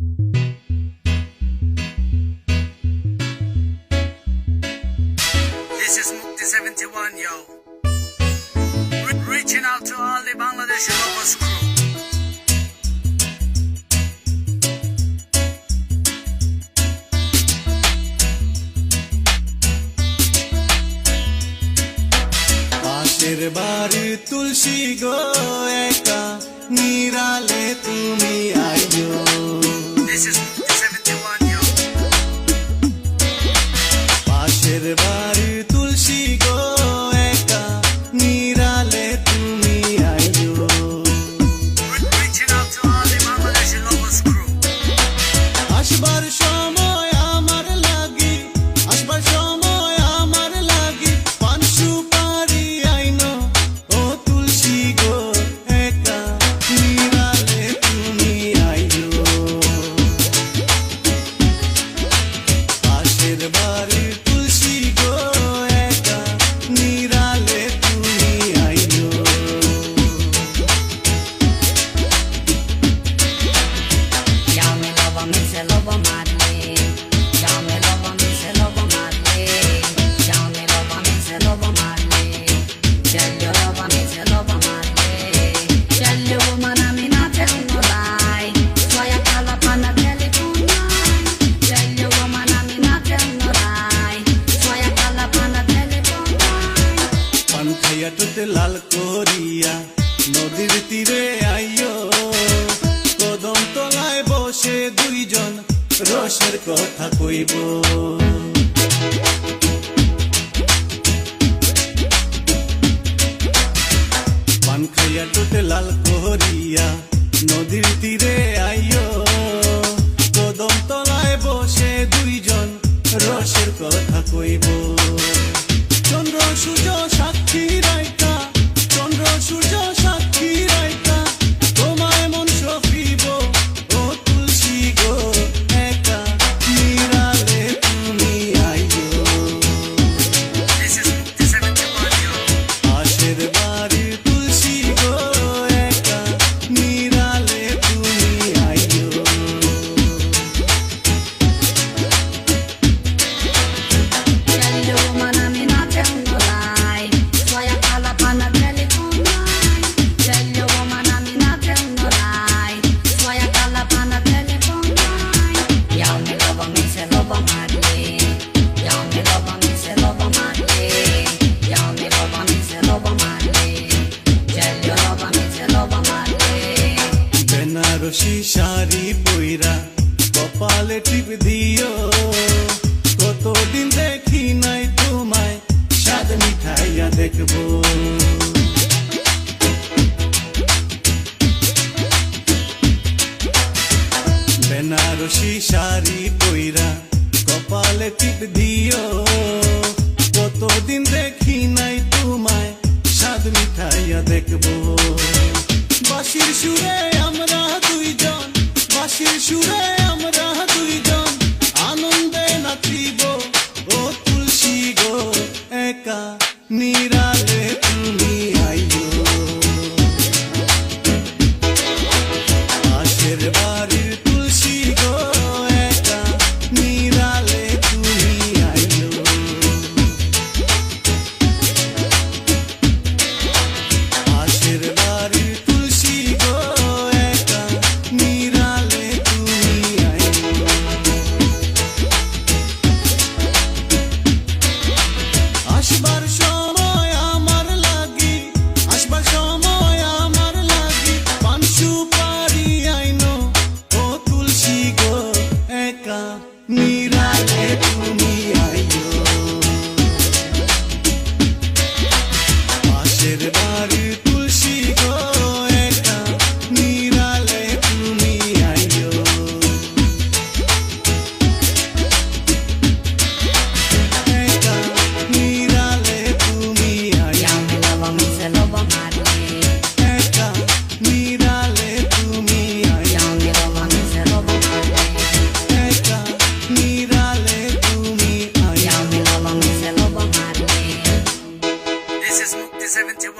This is Mukti 71, yo. Reaching out to all the Bangladeshi lovers crew. পাশের বাড়ির তুলসী গো একা নিরালে তুমি আইও। This is Mukti 71, yo. পাশের বাড়ির তুলসী গো একা নিরালে তুমি আইও। Reaching out to all the Bangladeshi lovers crew. আসবার সময় আমার লাগি, আসবার সময় আমার লাগি পান সুপারি আইনো ও তুলসী গো একা নিরালে তুমি আইও। পাশের বাড়ির তুলসী গো একা নিরালে তুমি আইও। Y'all me love me, say love madly. Y'all me love me, say love madly. Y'all me love me, say love madly. Tell you love me, say love madly. Tell you woman I'm not telling no lie. So I call up on the telephone line. Tell you woman I'm not telling no lie. So I call up on the telephone line. পান খাইয়া টুতে লাল করিয়া নদীর তীরে আইও। কদম তলায় বসে দুইজন রসের কথা কইব। পান খাইয়া টুতে লাল করিয়া নদীর তীরে আইও। কদম তলায় বসে দুইজন রসের কথা কইব। চন্দ্র সূর্য সাক্ষী রাইতা, চন্দ্র সূর্য সাক্ষী রাইতা তোমায় মন সফিব ও তুলসী গো একা নিরালে তুমি আইও। This is Mukti 71, yo. পাশের বাড়ির তুলসী গো একা নিরালে তুমি আইও। Tell you woman I'm not telling no lie. So I call up on the telephone line. Tell you woman I'm not telling no lie. So I call up on the telephone line. Y'all me love me, say love madly. Y'all me love me, say love madly. Y'all me love me, say love madly. Tell you love me, say love madly. Banarasi sari পইরা কপালে টিপ দিও। কতদিন দেখি নাই তোমায় স্বাদ মিঠাইয়া দেখবো। বেনারসি শাড়ি পইরা কপালে টিপ দিও। কতদিন দেখি নাই তোমায় স্বাদ মিঠাইয়া দেখবো। বাঁশির সুরে আমরা দুইজন, বাঁশির সুরে